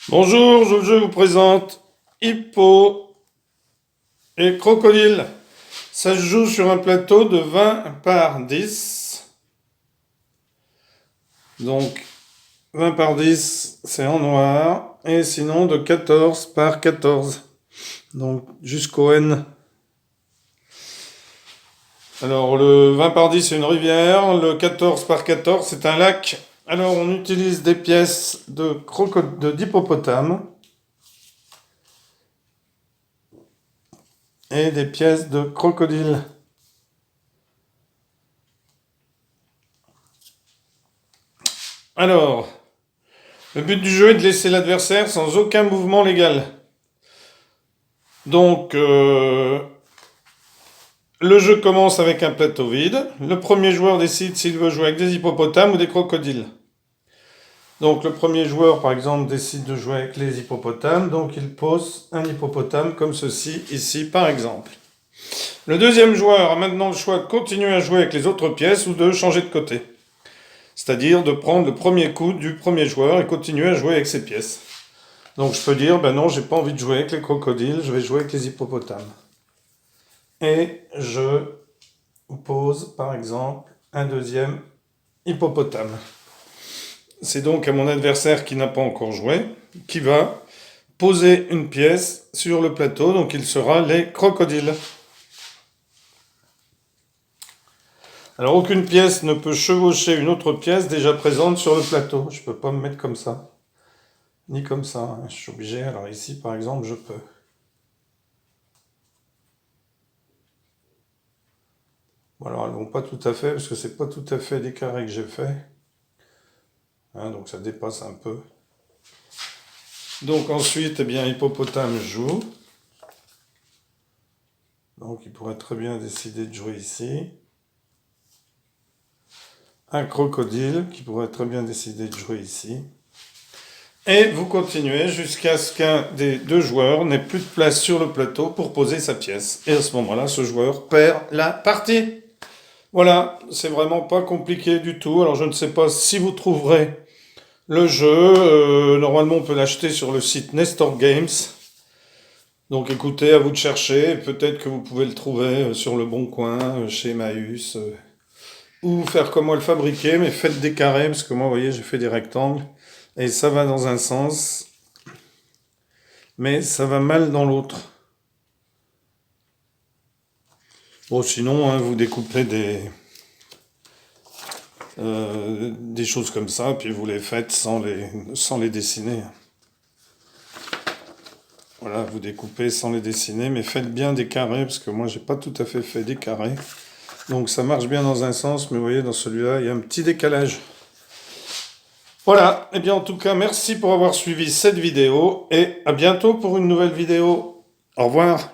Bonjour, je vous présente Hippo et Crocodile. Ça se joue sur un plateau de 20 par 10. Donc 20 par 10, c'est en noir. Et sinon de 14 par 14. Donc jusqu'au N. Alors le 20 par 10, c'est une rivière. Le 14 par 14, c'est un lac. Alors on utilise des pièces d'hippopotame et des pièces de crocodile. Alors, le but du jeu est de laisser l'adversaire sans aucun mouvement légal. Donc, le jeu commence avec un plateau vide. Le premier joueur décide s'il veut jouer avec des hippopotames ou des crocodiles. Donc, le premier joueur, par exemple, décide de jouer avec les hippopotames. Donc, il pose un hippopotame comme ceci, ici, par exemple. Le deuxième joueur a maintenant le choix de continuer à jouer avec les autres pièces ou de changer de côté. C'est-à-dire de prendre le premier coup du premier joueur et continuer à jouer avec ses pièces. Donc je peux dire, ben non, j'ai pas envie de jouer avec les crocodiles, je vais jouer avec les hippopotames. Et je pose par exemple un deuxième hippopotame. C'est donc à mon adversaire qui n'a pas encore joué, qui va poser une pièce sur le plateau, donc il sera les crocodiles. Alors aucune pièce ne peut chevaucher une autre pièce déjà présente sur le plateau. Je peux pas me mettre comme ça, ni comme ça. Je suis obligé, alors ici par exemple, je peux. Bon, alors elles vont pas tout à fait, parce que c'est pas tout à fait des carrés que j'ai fait. Hein, donc ça dépasse un peu. Donc ensuite, eh bien, hippopotame joue. Donc il pourrait très bien décider de jouer ici. Un crocodile qui pourrait très bien décider de jouer ici. Et vous continuez jusqu'à ce qu'un des deux joueurs n'ait plus de place sur le plateau pour poser sa pièce. Et à ce moment-là, ce joueur perd la partie. Voilà, c'est vraiment pas compliqué du tout. Alors je ne sais pas si vous trouverez le jeu. Normalement, on peut l'acheter sur le site Nestor Games. Donc écoutez, à vous de chercher. Peut-être que vous pouvez le trouver sur le Bon Coin, chez Emmaüs. Ou faire comme moi le fabriquer, mais faites des carrés, parce que moi, vous voyez, j'ai fait des rectangles. Et ça va dans un sens, mais ça va mal dans l'autre. Bon, sinon, hein, vous découpez des choses comme ça, puis vous les faites sans les dessiner. Voilà, vous découpez sans les dessiner, mais faites bien des carrés, parce que moi, j'ai pas tout à fait des carrés. Donc ça marche bien dans un sens, mais vous voyez, dans celui-là, il y a un petit décalage. Voilà, et bien en tout cas, merci pour avoir suivi cette vidéo, et à bientôt pour une nouvelle vidéo. Au revoir.